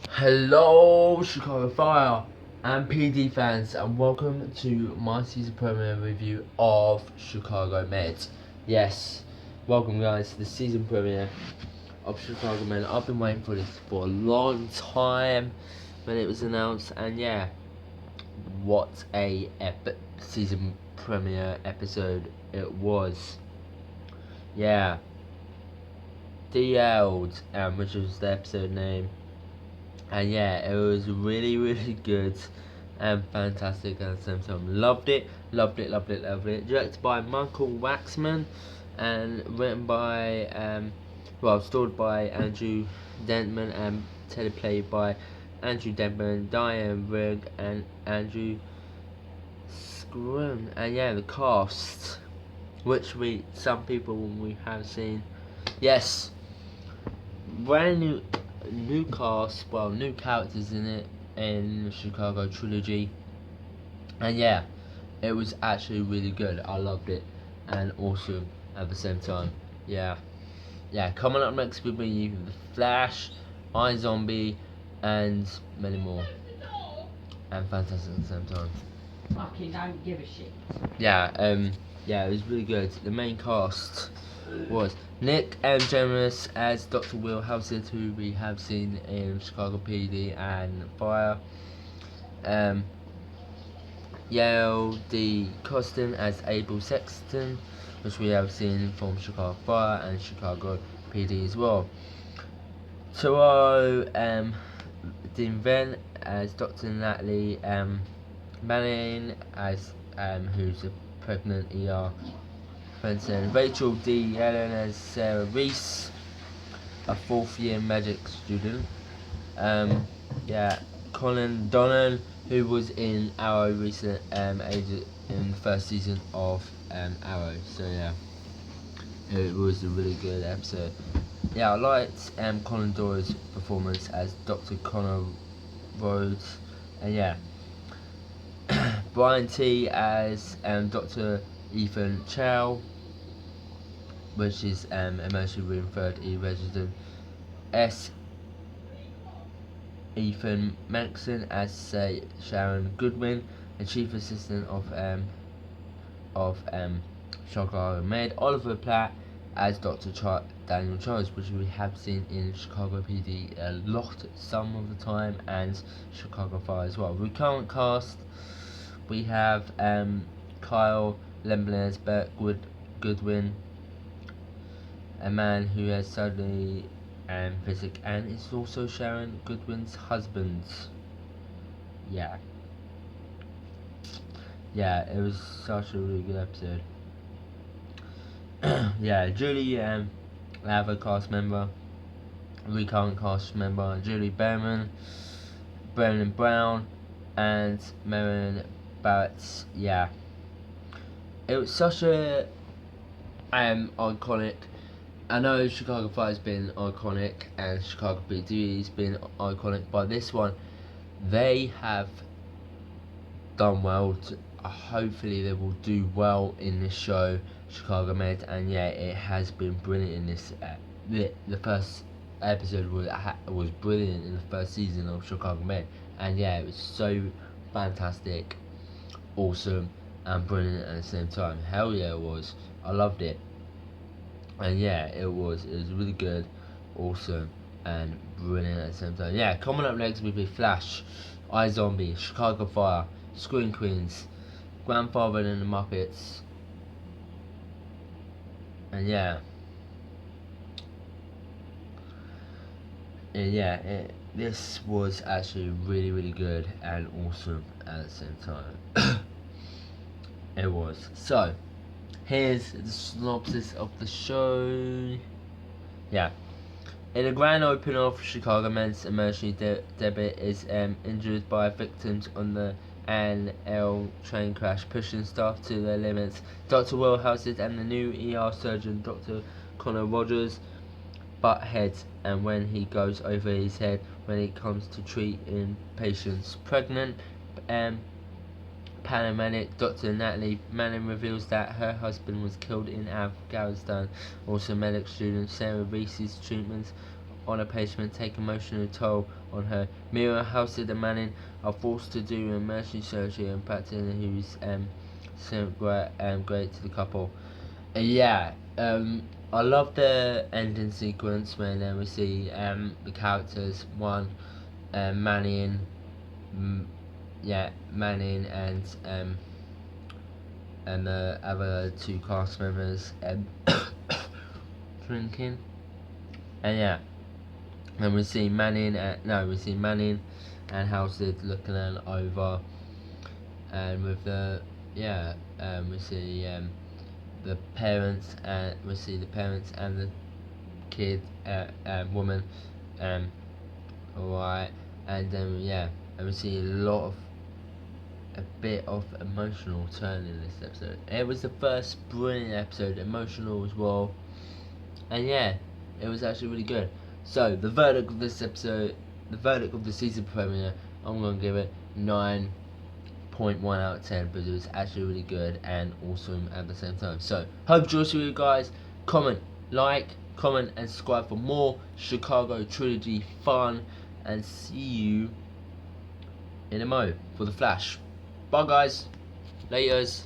Hello, Chicago Fire and PD fans, and welcome to my season premiere review of Chicago Med. Yes, welcome guys to the season premiere of Chicago Med. I've been waiting for this for a long time when it was announced, and yeah, what a epic season premiere episode it was. Yeah, Derailed, which was the episode name. And yeah, it was really good and fantastic at the same time. Loved it. Directed by Michael Waxman and written by stored by Andrew Dentman and teleplayed by Andrew Dentman, Diane Rigg and Andrew Scrum. And yeah, the cast, which some people we have seen. Yes, brand new cast, new characters in it in the Chicago trilogy, and yeah, it was actually really good. I loved it, and awesome at the same time. Yeah, Coming up next with me, The Flash, iZombie, and many more, and fantastic at the same time. Fucking don't give a shit. Yeah, it was really good. The main cast was Nick M. Jonas as Dr. Will Howsett, who we have seen in Chicago PD and Fire. Yale D. Costin as Abel Sexton, which we have seen from Chicago Fire and Chicago PD as well. Toro Dean Venn as Dr. Natalie Manning as who's a pregnant ER Benson. Rachel D. Allen as Sarah Reese, a fourth year magic student. Colin Donnan, who was in Arrow recent in the first season of Arrow. So yeah, it was a really good episode. Yeah, I liked Colin Doyle's performance as Dr. Connor Rhodes, and yeah, Brian T as Dr. Ethan Chow, which is emotionally room 3rd resident. S. Ethan Maxson as Sharon Goodwin, the chief assistant of Chicago Med. Oliver Platt as Dr. Daniel Charles, which we have seen in Chicago PD a lot some of the time, and Chicago Fire as well. Recurrent cast, we have Kyle Lemblez, Bert Goodwin, a man who has studied physics and is also Sharon Goodwin's husband. Yeah, it was such a really good episode. Yeah, Julie Lava cast member, recurrent cast member, Julie Behrman, Brennan Brown, and Marion Barrett. Yeah, it was such a iconic. I know Chicago Fire has been iconic and Chicago PD has been iconic, but this one, they have done well. Hopefully they will do well in this show, Chicago Med, and yeah, it has been brilliant in this. The first episode was brilliant in the first season of Chicago Med, and yeah, it was so fantastic, awesome, and brilliant at the same time. Hell yeah, it was. I loved it. And yeah, it was really good, awesome, and brilliant at the same time. Yeah, coming up next will be Flash, iZombie, Chicago Fire, Screen Queens, Grandfather and the Muppets, and this was actually really good and awesome at the same time. It was. So, here's the synopsis of the show. Yeah. In the grand opening of Chicago Men's emergency debit is injured by victims on the NL train crash, pushing staff to their limits. Dr. Will Howsett and the new ER surgeon, Dr. Connor Rogers, butt heads, and when he goes over his head when it comes to treating patients. Pregnant paramedic Dr. Natalie Manning reveals that her husband was killed in Afghanistan. Also, medic student Sarah Reese's treatment on a patient take emotional toll on her. Mira, Halstead and Manning are forced to do emergency surgery and Patton, who's so great to the couple. Yeah, I love the ending sequence when we see the characters. One, Manning, Manning and the other two cast members drinking, and yeah, and we see Manning and Halstead looking them over, and with the we see the parents, and we see the parents and the kid woman, alright, and and we see a bit of emotional turn in this episode. It was the first brilliant episode, emotional as well, and yeah, it was actually really good. So the verdict of this episode, the verdict of the season premiere, I'm gonna give it 9.1 out of 10 because it was actually really good and awesome at the same time. So hope to see you guys. Comment, and subscribe for more Chicago trilogy fun, and see you in a mo for the Flash. Bye guys, laters.